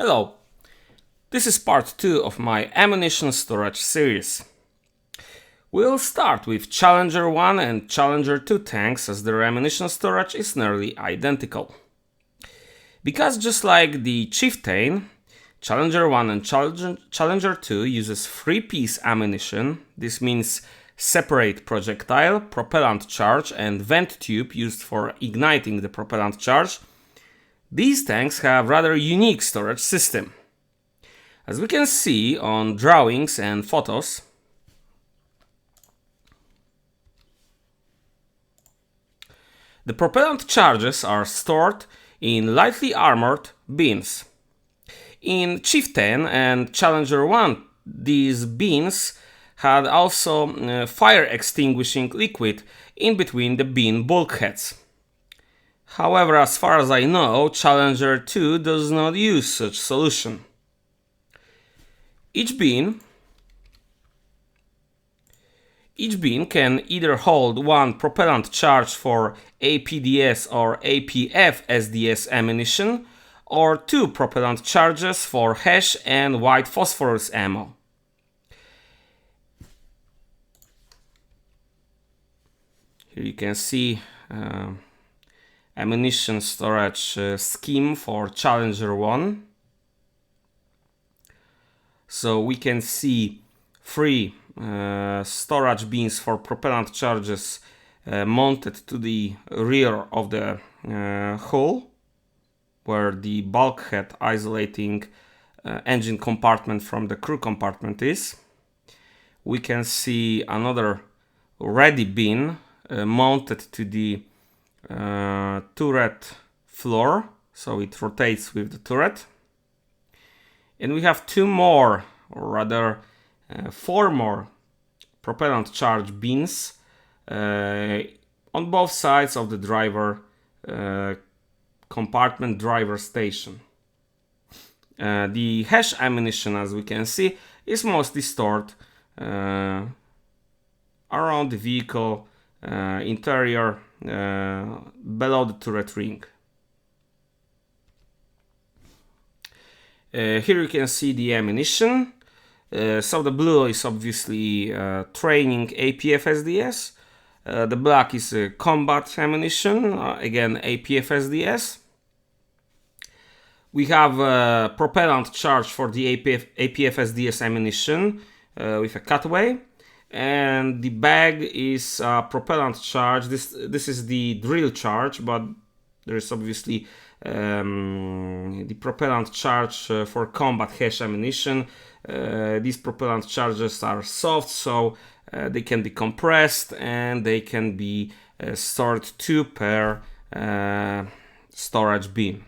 Hello, this is part 2 of my ammunition storage series. We'll start with Challenger 1 and Challenger 2 tanks as their ammunition storage is nearly identical. Because just like the Chieftain, Challenger 1 and Challenger 2 uses 3-piece ammunition. This means separate projectile, propellant charge and vent tube used for igniting the propellant charge. These tanks have rather unique storage system. As we can see on drawings and photos, the propellant charges are stored in lightly armored bins. In Chieftain and Challenger 1, these bins had also fire extinguishing liquid in between the bin bulkheads. However, as far as I know, Challenger 2 does not use such solution. Each bin can either hold one propellant charge for APDS or APF SDS ammunition, or 2 propellant charges for HESH and white phosphorus ammo. Here you can see ammunition storage scheme for Challenger 1. So we can see 3 storage bins for propellant charges mounted to the rear of the hull, where the bulkhead isolating engine compartment from the crew compartment is. We can see another ready bin mounted to the turret floor, so it rotates with the turret. And we have 2 more, or rather 4 more propellant charge bins on both sides of the driver compartment, driver station. The HESH ammunition, as we can see, is mostly stored around the vehicle interior below the turret ring. Here you can see the ammunition. So the blue is obviously training APF SDS. The black is combat ammunition, again APF SDS. We have a propellant charge for the APF SDS ammunition with a cutaway. And the bag is propellant charge. This is the drill charge, but there is obviously the propellant charge for combat HESH ammunition. These propellant charges are soft, so they can be compressed and they can be stored 2 per storage bin.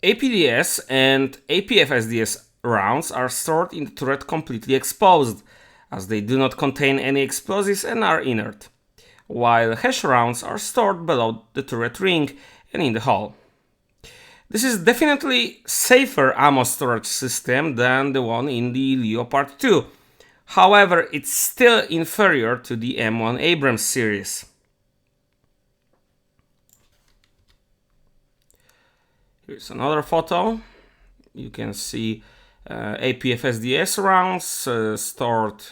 APDS and APF SDS rounds are stored in the turret completely exposed, as they do not contain any explosives and are inert, while HESH rounds are stored below the turret ring and in the hull. This is definitely safer ammo storage system than the one in the Leopard 2. However, it's still inferior to the M1 Abrams series. Here's another photo. You can see APF SDS rounds stored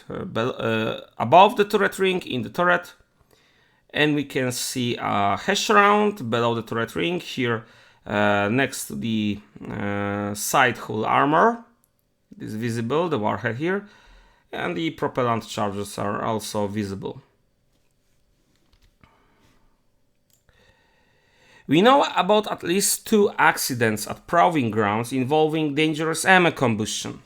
above the turret ring in the turret. And we can see a HESH round below the turret ring here next to the side hull armor. It is visible, the warhead here. And the propellant charges are also visible. We know about at least 2 accidents at proving grounds involving dangerous ammo combustion,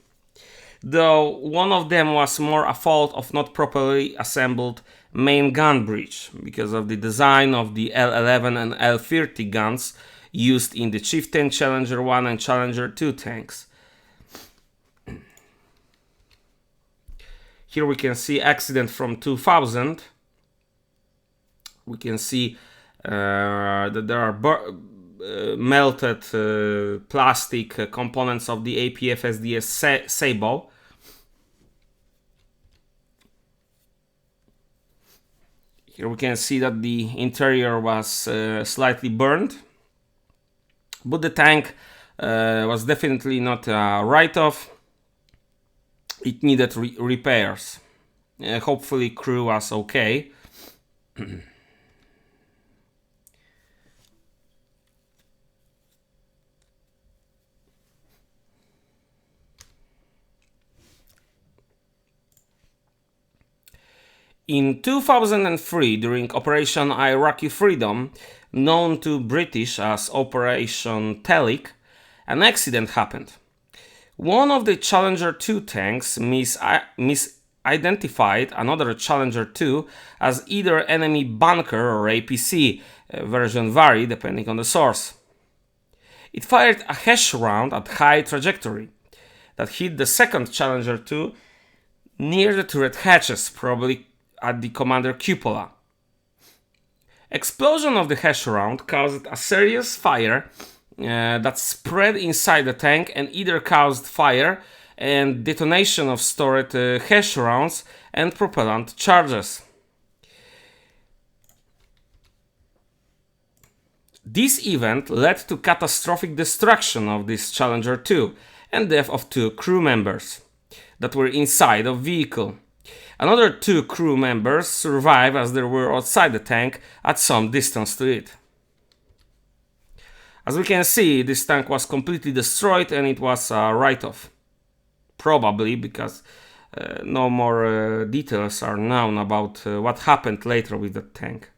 though one of them was more a fault of not properly assembled main gun breech because of the design of the L11 and L30 guns used in the Chieftain, Challenger 1 and Challenger 2 tanks. Here we can see accident from 2000. We can see that there are melted plastic components of the APF SDS sabot. Here we can see that the interior was slightly burned, but the tank was definitely not a write-off. It needed repairs. Hopefully crew was okay. In 2003, during Operation Iraqi Freedom, known to British as Operation Telic, an accident happened. One of the Challenger 2 tanks misidentified another Challenger 2 as either enemy bunker or APC, version vary depending on the source. It fired a HESH round at high trajectory that hit the second Challenger 2 near the turret hatches, probably at the commander cupola. Explosion of the HESH round caused a serious fire that spread inside the tank and either caused fire and detonation of stored HESH rounds and propellant charges. This event led to catastrophic destruction of this Challenger 2 and death of 2 crew members that were inside of vehicle. Another 2 crew members survived as they were outside the tank at some distance to it. As we can see, this tank was completely destroyed and it was a write-off. Probably because no more details are known about what happened later with the tank.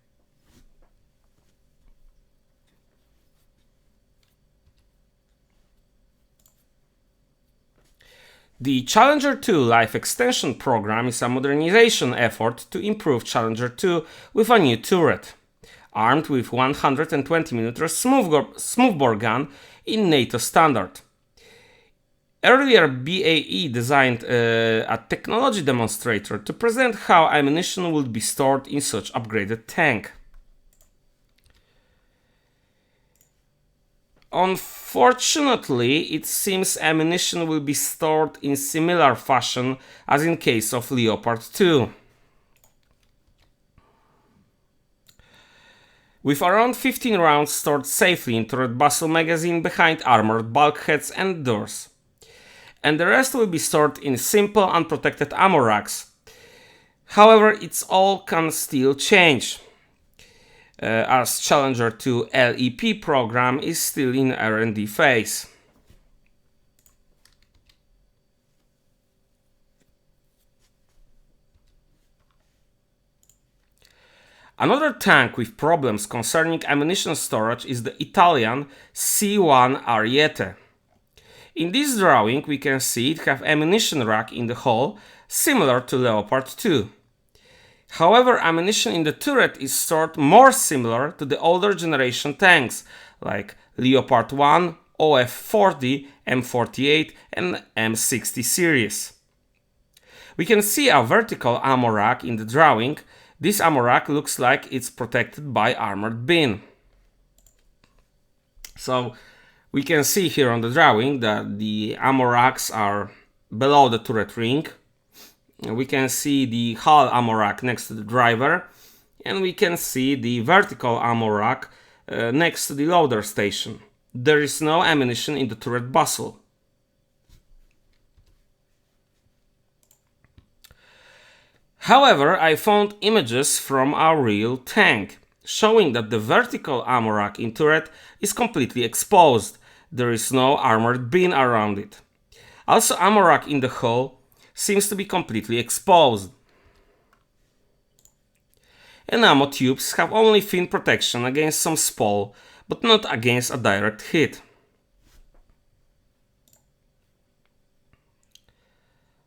The Challenger 2 Life Extension program is a modernization effort to improve Challenger 2 with a new turret, armed with 120mm smoothbore gun in NATO standard. Earlier, BAE designed a technology demonstrator to present how ammunition would be stored in such upgraded tank. Unfortunately, it seems ammunition will be stored in similar fashion as in case of Leopard 2. With around 15 rounds stored safely in turret bustle magazine behind armored bulkheads and doors. And the rest will be stored in simple unprotected ammo racks. However, it's all can still change, as Challenger 2 LEP program is still in R&D phase. Another tank with problems concerning ammunition storage is the Italian C1 Arietta. In this drawing we can see it have ammunition rack in the hull, similar to Leopard 2. However, ammunition in the turret is stored more similar to the older generation tanks, like Leopard 1, OF-40, M48 and M60 series. We can see a vertical ammo rack in the drawing. This ammo rack looks like it's protected by armored bin. So we can see here on the drawing that the ammo racks are below the turret ring. We can see the hull ammo rack next to the driver, and we can see the vertical ammo rack next to the loader station. There is no ammunition in the turret bustle. However, I found images from a real tank, showing that the vertical ammo rack in turret is completely exposed. There is no armored bin around it. Also, ammo rack in the hull seems to be completely exposed. And ammo tubes have only thin protection against some spall, but not against a direct hit.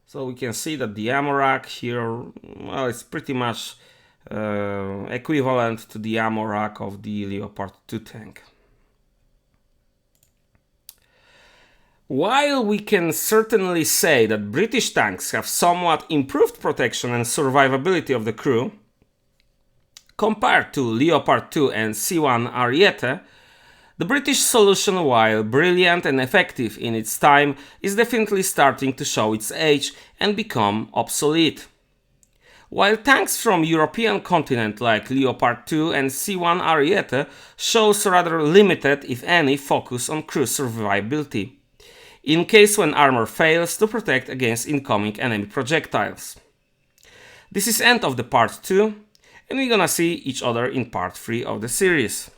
So we can see that the ammo rack here, well, it's pretty much equivalent to the ammo rack of the Leopard 2 tank. While we can certainly say that British tanks have somewhat improved protection and survivability of the crew, compared to Leopard 2 and C1 Arietta, the British solution, while brilliant and effective in its time, is definitely starting to show its age and become obsolete. while tanks from European continent like Leopard 2 and C1 Arietta shows rather limited, if any, focus on crew survivability, in case when armor fails to protect against incoming enemy projectiles. This is end of the part 2, and we're gonna see each other in part 3 of the series.